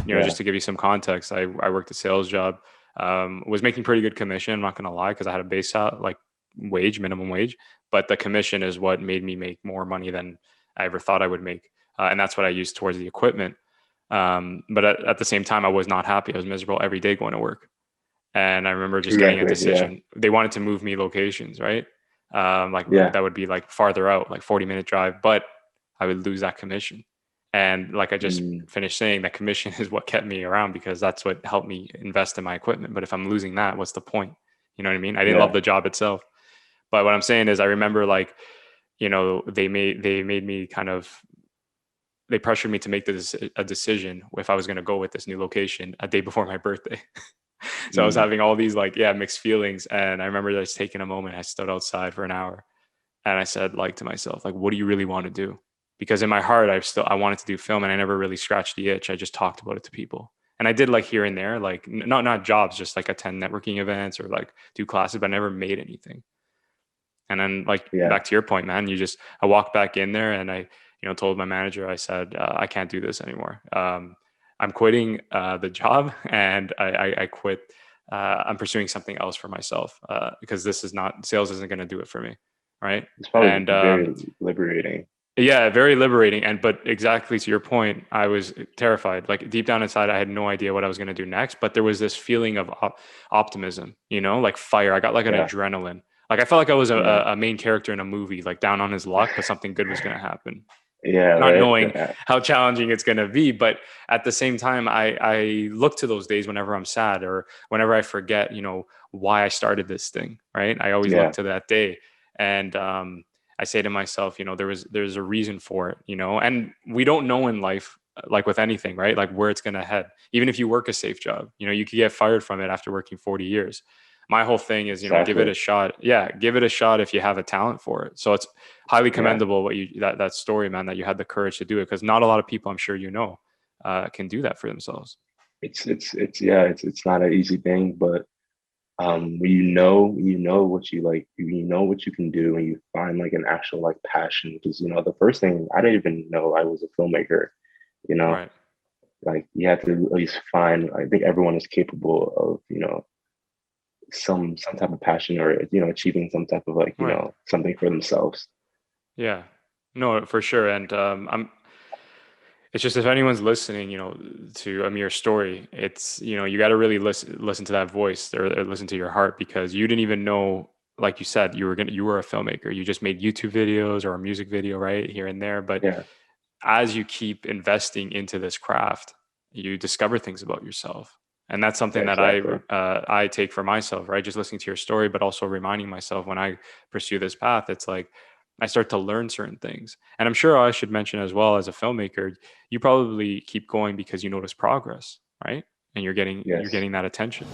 Just to give you some context, I worked a sales job, was making pretty good commission. I'm not going to lie, because I had a base out like minimum wage, but the commission is what made me make more money than I ever thought I would make. And that's what I used towards the equipment. But at the same time, I was not happy. I was miserable every day going to work. And I remember just getting a Exactly. Yeah. decision. They wanted to move me locations, right? Like Yeah. that would be like farther out, like 40-minute drive, but I would lose that commission. And like I just Mm, finished saying, that commission is what kept me around, because that's what helped me invest in my equipment. But if I'm losing that, what's the point? You know what I mean? I didn't love yeah. the job itself. But what I'm saying is, I remember like, they made me kind of, they pressured me to make a decision if I was going to go with this new location a day before my birthday. So I was Mm, having all these like, yeah, mixed feelings. And I remember just taking a moment. I stood outside for an hour and I said, like, to myself, like, what do you really want to do? Because in my heart, I wanted to do film, and I never really scratched the itch. I just talked about it to people. And I did like here and there, like not jobs, just like attend networking events or like do classes, but I never made anything. And then like yeah. back to your point, man, I walked back in there and I, told my manager, I said, I can't do this anymore. I'm quitting the job, and I quit. I'm pursuing something else for myself, because sales isn't going to do it for me. Right. It's probably And very liberating. yeah, very liberating. But exactly to your point, I was terrified. Like deep down inside, I had no idea what I was going to do next. But there was this feeling of optimism, like fire. I got like an Yeah. adrenaline. Like I felt like I was a, Yeah. a main character in a movie, like down on his luck, but something good was going to happen. Yeah. Not Right. knowing Yeah. how challenging it's going to be, but at the same time, I look to those days whenever I'm sad or whenever I forget, why I started this thing. Right? I always look Yeah. to that day, and I say to myself, there's a reason for it, and we don't know in life, like with anything, right? Like where it's going to head. Even if you work a safe job, you could get fired from it after working 40 years. My whole thing is, give it Exactly. a shot. Yeah, give it a shot if you have a talent for it. So it's highly Yeah. commendable that story, man, that you had the courage to do it, because not a lot of people, I'm sure can do that for themselves. It's yeah. It's not an easy thing, but when you know what you like, you know what you can do, and you find like an actual like passion. Because the first thing, I didn't even know I was a filmmaker. You know, Right. like you have to at least find. I think everyone is capable of some type of passion, or achieving some type of like Right. something for themselves. Yeah. No, for sure. And it's just, if anyone's listening, to Amir's story, it's, you got to really listen to that voice, or listen to your heart, because you didn't even know, like you said, you were a filmmaker. You just made YouTube videos or a music video, right, here and there. But Yeah, as you keep investing into this craft, you discover things about yourself. And that's yeah, something that exactly. I take for myself, right? Just listening to your story, but also reminding myself, when I pursue this path, it's like I start to learn certain things. And I'm sure I should mention as well, as a filmmaker, you probably keep going because you notice progress, right? And you're Yes. getting that attention.